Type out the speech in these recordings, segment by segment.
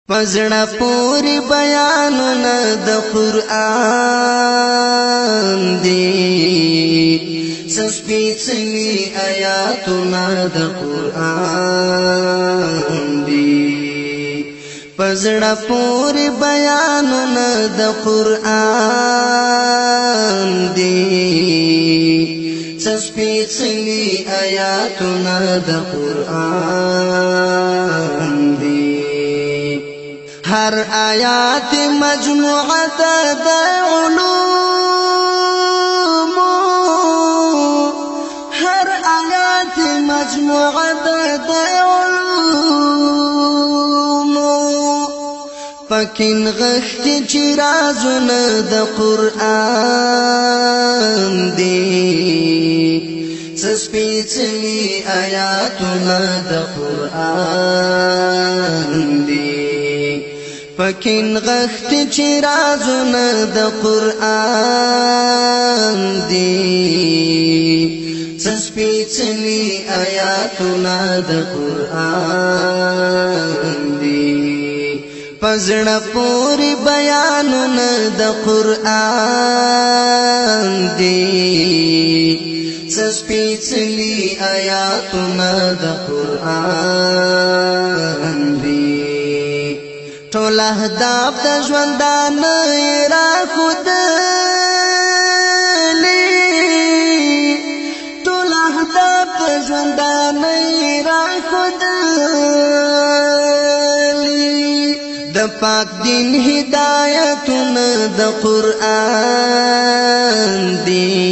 پزړه پوری بیانونه د قران دی سپېڅلي آیاتونه د قران دی پزړه پوری بیانونه د قران دی سپېڅلي آیاتونه د قران دی ہر آیات مجموعہ د علوم ہر آیات مجموعہ د علوم پکین غخت چرازونه د قرآن دی سپېڅلي آیاتونه د قرآن دی پکین غخت چرازونه د قرآن دی سپېڅلي آیاتونه د قرآن دی پزړه پوری بیانونه د قرآن دی سپېڅلي آیاتونه د قرآن دی ټول اهداف د ژوندانه را ښودلي ټول اهداف د ژوندانه را ښودلي د پاک دین هدایتونه د قرآن دی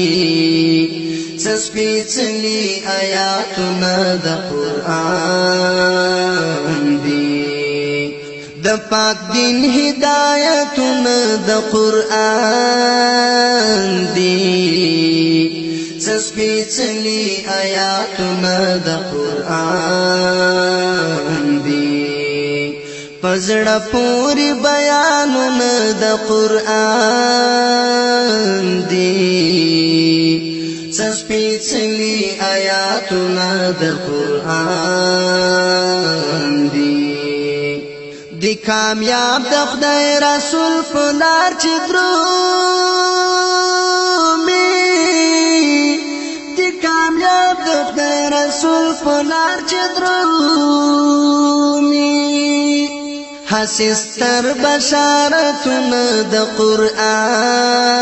سپېڅلي آیاتونه د قرآن دی د پاک دین هدایتونه د قرآن دی سپېڅلي آیاتونه د قرآن دی پزړه پوری بیانونه د قرآن دی سپېڅلي آیاتونه د قرآن دی دی کامیاب د خدای رسول په لار چې درومي دی کامیاب د خدای رسول په لار چې درومي حسستر بشارتونه د قرآن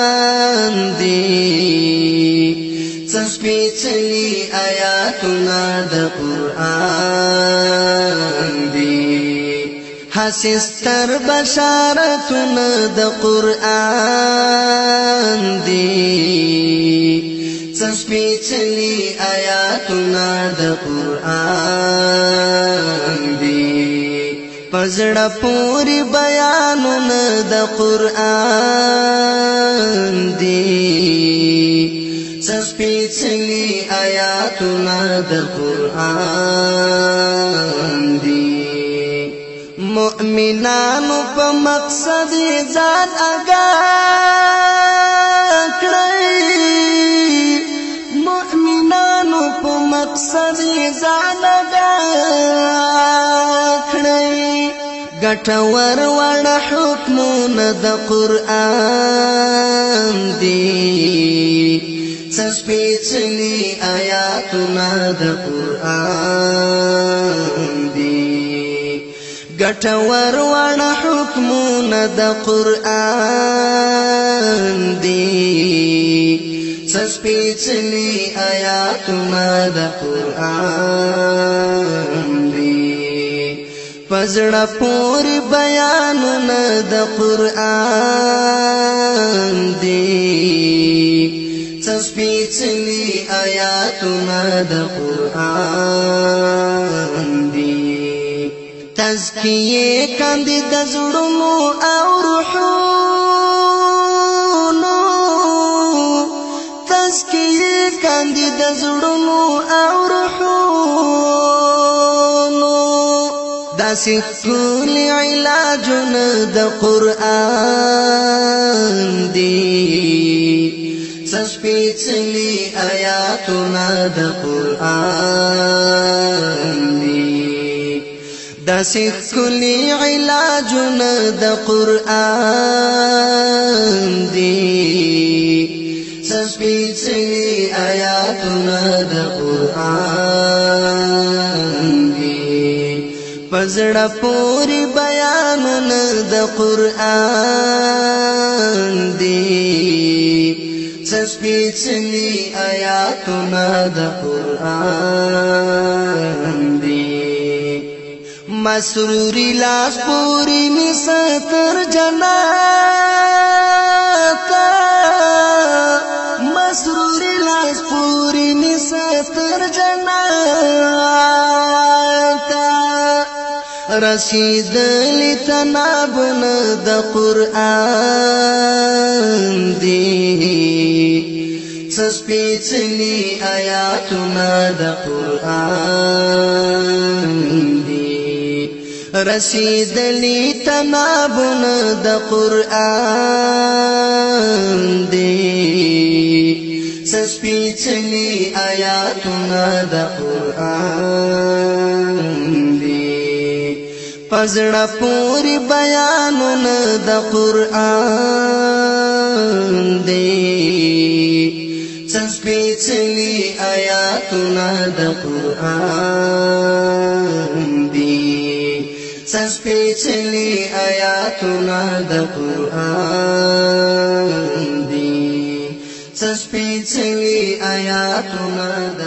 دی سپېڅلي آیاتونه د قرآن دی حسستر بشارتونه د قرآن دی سپېڅلي آیاتونه د قرآن دی پزړه پوری بیانونه د قرآن دی سپېڅلي آیاتونه د قرآن دی مؤمنانو په مقصد ځان آگاه کړئ مؤمنانو په مقصد ځان آگاه کړئ ګټور وړ حکمونه د قرآن دی سپېڅلي آیاتونه د قرآن دی ګټور وړ حکمونه د قرآن دی سپېڅلي آیاتونه د قرآن دی پزړه پوری بیانونه د قرآن دی سپېڅلي آیاتونه د قرآن دی تزکیه کاندي د زړونو او روحونو تزکیه کاندي د زړونو او روحونو داسې ټول علاجونه د قرآن دی سپېڅلي آیاتونه د قرآن دی داسې ښکلي علاجونه د قرآن دي سپېڅلي آیاتونه د قرآن دي پزړه پورې بیانونه د قرآن دي سپېڅلي آیاتونه د قرآن دي مسروری لاس پوری می ستر جناتا مسروری لاس پوری می ستر جناتا رسیدلی تنابن د قرآن دی سپېڅلي آیاتونه د قرآن دی رسیدلی تنابونه د قرآن دی سپېڅلي آیاتونه د قرآن دی پزړه پورې بیانونه د قرآن دی سپېڅلي آیاتونه د قرآن دی سپېڅلي آیاتونه د قرآن دی سپېڅلي آیاتونه د